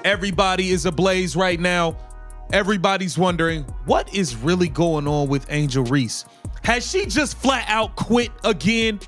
Everybody is ablaze right now. Everybody's wondering what is really going on with Angel Reese. Has she just flat out quit again?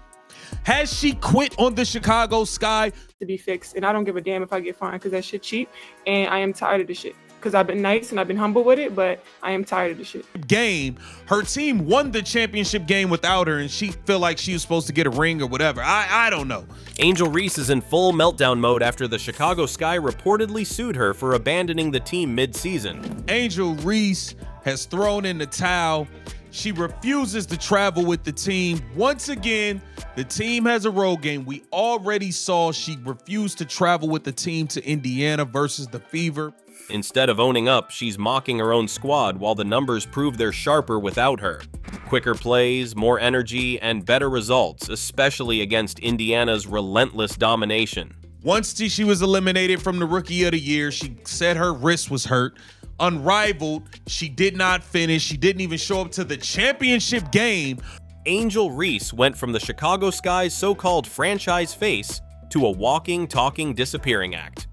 Has she quit on the Chicago Sky? To be fixed, and I don't give a damn if I get fined because that shit cheap, and I am tired of the shit. Because I've been nice and I've been humble with it, but I am tired of the shit. Game, her team won the championship game without her, and she feel like she was supposed to get a ring or whatever. I don't know. Angel Reese is in full meltdown mode after the Chicago Sky reportedly sued her for abandoning the team mid-season. Angel Reese has thrown in the towel. She refuses to travel with the team. Once again, the team has a road game. We already saw she refused to travel with the team to Indiana versus the Fever. Instead of owning up, she's mocking her own squad while the numbers prove they're sharper without her. Quicker plays, more energy, and better results, especially against Indiana's relentless domination. Once she was eliminated from the Rookie of the Year, she said her wrist was hurt. Unrivaled, she did not finish. She didn't even show up to the championship game. Angel Reese went from the Chicago Sky's so-called franchise face to a walking, talking, disappearing act.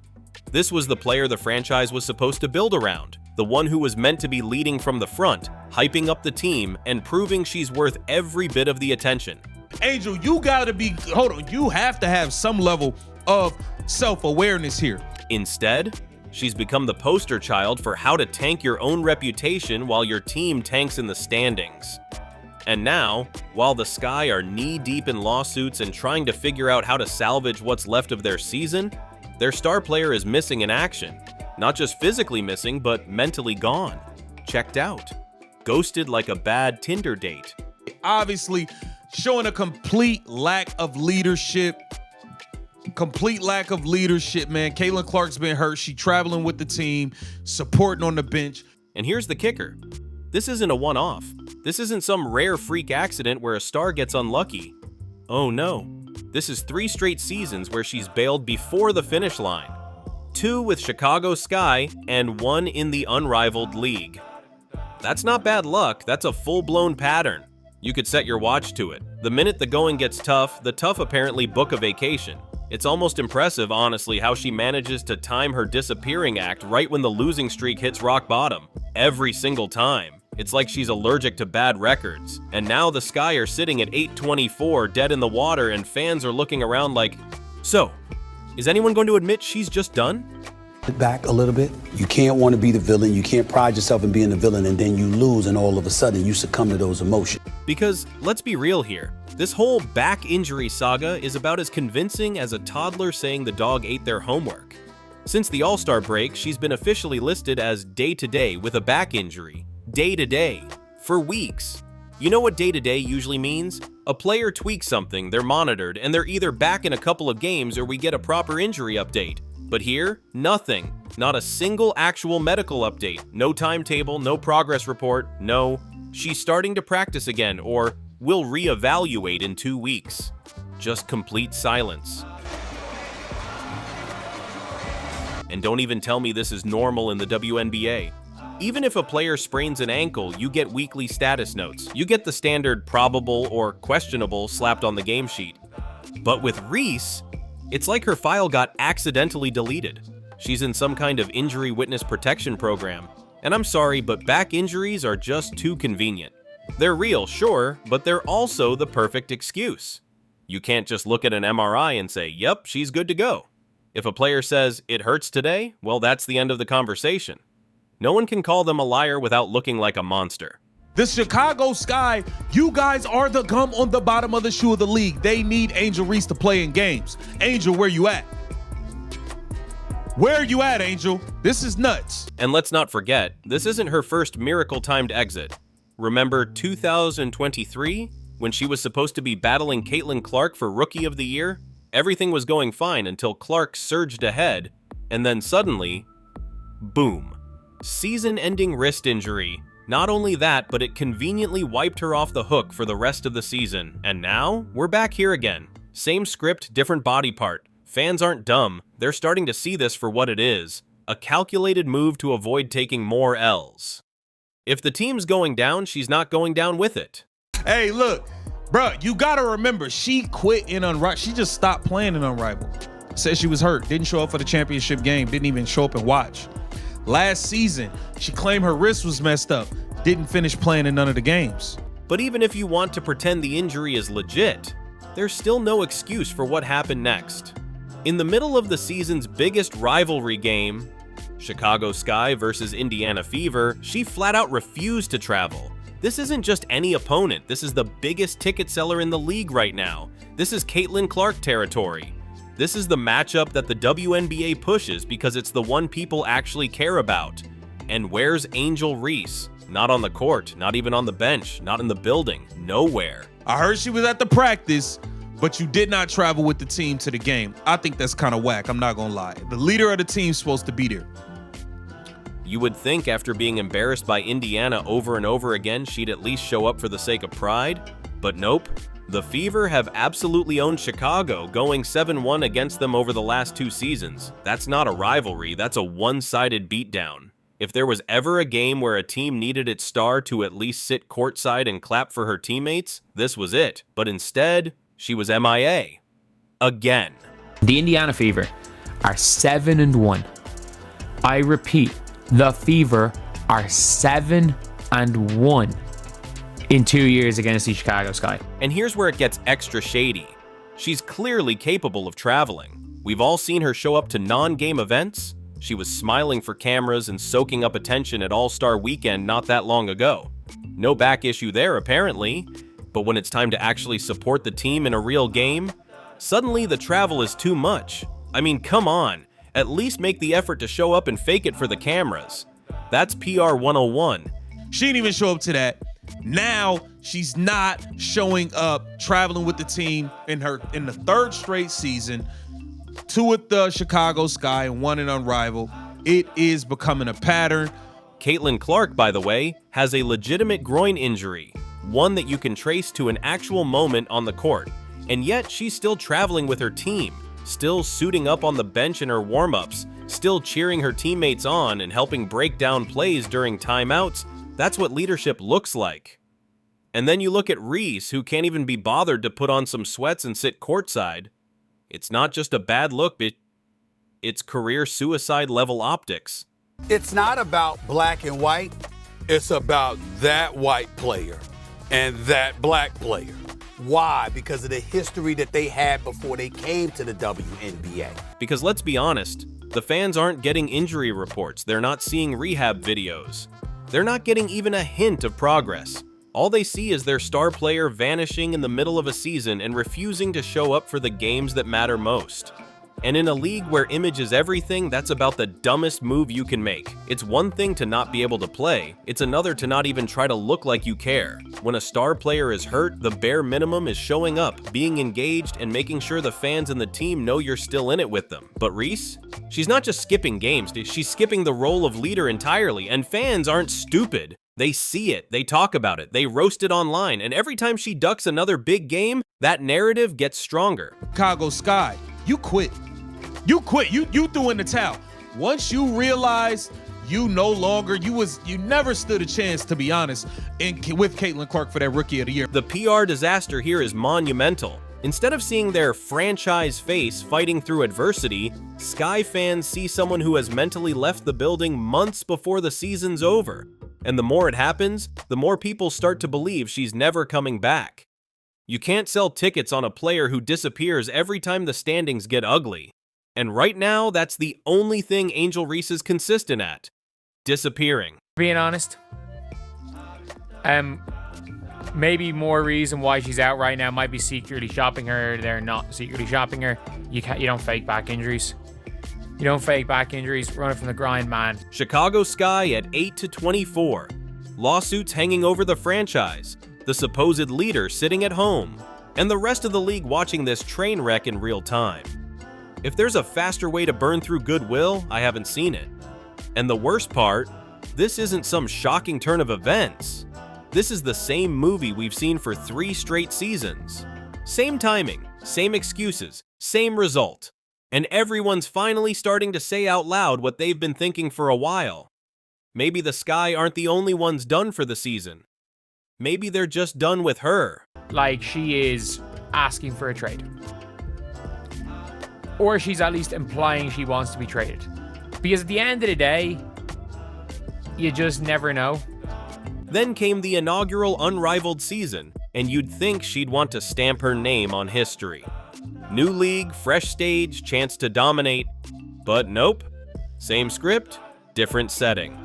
This was the player the franchise was supposed to build around, the one who was meant to be leading from the front, hyping up the team, and proving she's worth every bit of the attention. Angel, you gotta be, you have to have some level of self-awareness here. Instead, she's become the poster child for how to tank your own reputation while your team tanks in the standings. And now, while the Sky are knee-deep in lawsuits and trying to figure out how to salvage what's left of their season, their star player is missing in action. Not just physically missing, but mentally gone. Checked out. Ghosted like a bad Tinder date. Obviously, showing a complete lack of leadership. Man. Caitlin Clark's been hurt. She traveling with the team, supporting on the bench. And here's the kicker. This isn't a one-off. This isn't some rare freak accident where a star gets unlucky. Oh no. This is 3 straight seasons where she's bailed before the finish line. 2 with Chicago Sky and 1 in the unrivaled league. That's not bad luck, that's a full-blown pattern. You could set your watch to it. The minute the going gets tough, the tough apparently book a vacation. It's almost impressive, honestly, how she manages to time her disappearing act right when the losing streak hits rock bottom. Every single time. It's like she's allergic to bad records. And now the Sky are sitting at 824 dead in the water and fans are looking around like, so, is anyone going to admit she's just done? Back a little bit. You can't want to be the villain. You can't pride yourself in being the villain and then you lose and all of a sudden you succumb to those emotions. Because, let's be real here, this whole back injury saga is about as convincing as a toddler saying the dog ate their homework. Since the All-Star break, she's been officially listed as day-to-day with a back injury. Day-to-day. For weeks. You know what day-to-day usually means? A player tweaks something, they're monitored, and they're either back in a couple of games or we get a proper injury update. But here, nothing. Not a single actual medical update. No timetable, no progress report, no, she's starting to practice again, or we'll reevaluate in 2 weeks. Just complete silence. And don't even tell me this is normal in the WNBA. Even if a player sprains an ankle, you get weekly status notes. You get the standard probable or questionable slapped on the game sheet. But with Reese, it's like her file got accidentally deleted. She's in some kind of injury witness protection program. And I'm sorry, but back injuries are just too convenient. They're real, sure, but they're also the perfect excuse. You can't just look at an MRI and say, yep, she's good to go. If a player says, it hurts today, well, that's the end of the conversation. No one can call them a liar without looking like a monster. The Chicago Sky, you guys are the gum on the bottom of the shoe of the league. They need Angel Reese to play in games. Angel, where you at? Where are you at, Angel? This is nuts. And let's not forget, this isn't her first miracle-timed exit. Remember 2023, when she was supposed to be battling Caitlin Clark for Rookie of the Year? Everything was going fine until Clark surged ahead, and then suddenly, boom. Season-ending wrist injury. Not only that, but it conveniently wiped her off the hook for the rest of the season. And now, we're back here again. Same script, different body part. Fans aren't dumb. They're starting to see this for what it is. A calculated move to avoid taking more L's. If the team's going down, she's not going down with it. Hey, look, bro, you gotta remember, she quit in Unrivaled. She just stopped playing in Unrivaled. said she was hurt, didn't show up for the championship game, didn't even show up and watch. Last season, she claimed her wrist was messed up, didn't finish playing in none of the games. But even if you want to pretend the injury is legit, there's still no excuse for what happened next. In the middle of the season's biggest rivalry game, Chicago Sky versus Indiana Fever, she flat out refused to travel. This isn't just any opponent, this is the biggest ticket seller in the league right now. This is Caitlin Clark territory. This is the matchup that the WNBA pushes because it's the one people actually care about. And where's Angel Reese? Not on the court, not even on the bench, not in the building, nowhere. I heard she was at the practice, but you did not travel with the team to the game. I think that's kind of whack, I'm not gonna lie. The leader of the team's supposed to be there. You would think after being embarrassed by Indiana over and over again, she'd at least show up for the sake of pride, but nope. The Fever have absolutely owned Chicago, going 7-1 against them over the last 2 seasons. That's not a rivalry, that's a one-sided beatdown. If there was ever a game where a team needed its star to at least sit courtside and clap for her teammates, this was it. But instead, she was MIA. Again. The Indiana Fever are 7-1. I repeat, the Fever are 7-1 in 2 years against the Chicago Sky. And here's where it gets extra shady. She's clearly capable of traveling. We've all seen her show up to non-game events. She was smiling for cameras and soaking up attention at All-Star Weekend not that long ago. No back issue there, apparently. But when it's time to actually support the team in a real game, suddenly the travel is too much. I mean, come on. At least make the effort to show up and fake it for the cameras. That's PR 101. She didn't even show up to that. Now she's not showing up, traveling with the team in the 3rd straight season. 2 at the Chicago Sky and 1 in Unrivaled. It is becoming a pattern. Caitlin Clark, by the way, has a legitimate groin injury, one that you can trace to an actual moment on the court, and yet she's still traveling with her team, still suiting up on the bench in her warm-ups, still cheering her teammates on and helping break down plays during timeouts. That's what leadership looks like. And then you look at Reese, who can't even be bothered to put on some sweats and sit courtside. It's not just a bad look, it's career suicide level optics. It's not about black and white. It's about that white player and that black player. Why? Because of the history that they had before they came to the WNBA. Because let's be honest, the fans aren't getting injury reports. They're not seeing rehab videos. They're not getting even a hint of progress. All they see is their star player vanishing in the middle of a season and refusing to show up for the games that matter most. And in a league where image is everything, that's about the dumbest move you can make. It's one thing to not be able to play, it's another to not even try to look like you care. When a star player is hurt, the bare minimum is showing up, being engaged, and making sure the fans and the team know you're still in it with them. But Reese? She's not just skipping games, she's skipping the role of leader entirely, and fans aren't stupid. They see it, they talk about it, they roast it online, and every time she ducks another big game, that narrative gets stronger. Chicago Sky, you quit. You quit. You threw in the towel. Once you realized you never stood a chance, to be honest, with Caitlin Clark for that Rookie of the Year. The PR disaster here is monumental. Instead of seeing their franchise face fighting through adversity, Sky fans see someone who has mentally left the building months before the season's over. And the more it happens, the more people start to believe she's never coming back. You can't sell tickets on a player who disappears every time the standings get ugly. And right now, that's the only thing Angel Reese is consistent at. Disappearing. Being honest, maybe more reason why she's out right now might be secretly shopping her. They're not secretly shopping her. You don't fake back injuries. You don't fake back injuries. Running from the grind, man. Chicago Sky at 8-24. Lawsuits hanging over the franchise. The supposed leader sitting at home. And the rest of the league watching this train wreck in real time. If there's a faster way to burn through goodwill, I haven't seen it. And the worst part, this isn't some shocking turn of events. This is the same movie we've seen for 3 straight seasons. Same timing, same excuses, same result. And everyone's finally starting to say out loud what they've been thinking for a while. Maybe the Sky aren't the only ones done for the season. Maybe they're just done with her. Like, she is asking for a trade. or she's at least implying she wants to be traded. Because at the end of the day, you just never know. Then came the inaugural unrivaled season, and you'd think she'd want to stamp her name on history. New league, fresh stage, chance to dominate. But nope. Same script, different setting.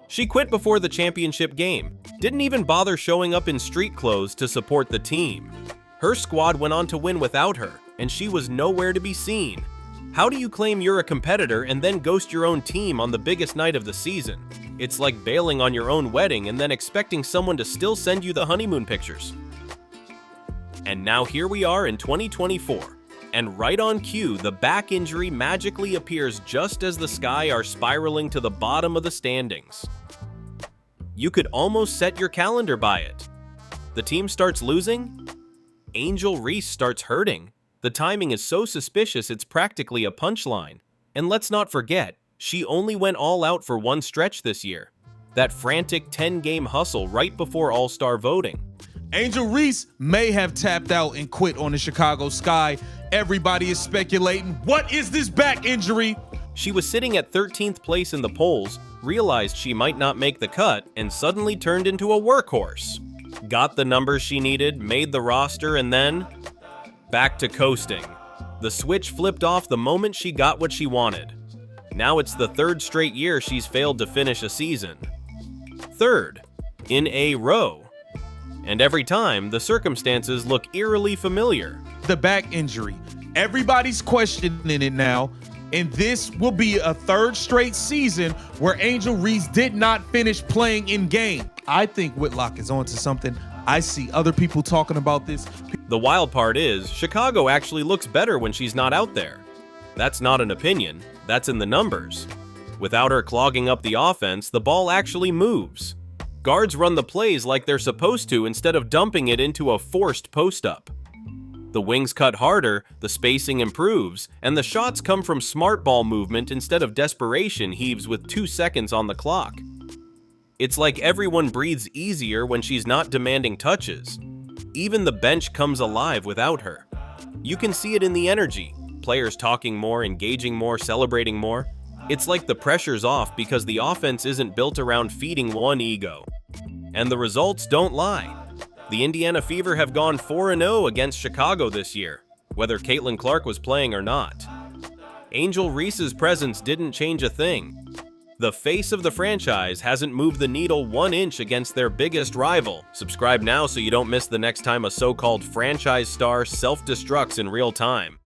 She quit before the championship game, didn't even bother showing up in street clothes to support the team. Her squad went on to win without her, and she was nowhere to be seen. How do you claim you're a competitor and then ghost your own team on the biggest night of the season? It's like bailing on your own wedding and then expecting someone to still send you the honeymoon pictures. And now here we are in 2024, and right on cue, the back injury magically appears just as the Sky are spiraling to the bottom of the standings. You could almost set your calendar by it. The team starts losing. Angel Reese starts hurting. The timing is so suspicious it's practically a punchline. And let's not forget, she only went all out for one stretch this year. That frantic 10-game hustle right before All-Star voting. Angel Reese may have tapped out and quit on the Chicago Sky. Everybody is speculating, what is this back injury? She was sitting at 13th place in the polls, realized she might not make the cut, and suddenly turned into a workhorse. Got the numbers she needed, made the roster, and then back to coasting. The switch flipped off the moment she got what she wanted. Now it's the third straight year she's failed to finish a season. Third, in a row. And every time, the circumstances look eerily familiar. The back injury. Everybody's questioning it now, and this will be a third straight season where Angel Reese did not finish playing in game. I think Whitlock is onto something. I see other people talking about this. The wild part is, Chicago actually looks better when she's not out there. That's not an opinion, that's in the numbers. Without her clogging up the offense, the ball actually moves. Guards run the plays like they're supposed to instead of dumping it into a forced post-up. The wings cut harder, the spacing improves, and the shots come from smart ball movement instead of desperation heaves with 2 seconds on the clock. It's like everyone breathes easier when she's not demanding touches. Even the bench comes alive without her. You can see it in the energy, players talking more, engaging more, celebrating more. It's like the pressure's off because the offense isn't built around feeding one ego. And the results don't lie. The Indiana Fever have gone 4-0 against Chicago this year, whether Caitlin Clark was playing or not. Angel Reese's presence didn't change a thing. The face of the franchise hasn't moved the needle 1 inch against their biggest rival. Subscribe now so you don't miss the next time a so-called franchise star self-destructs in real time.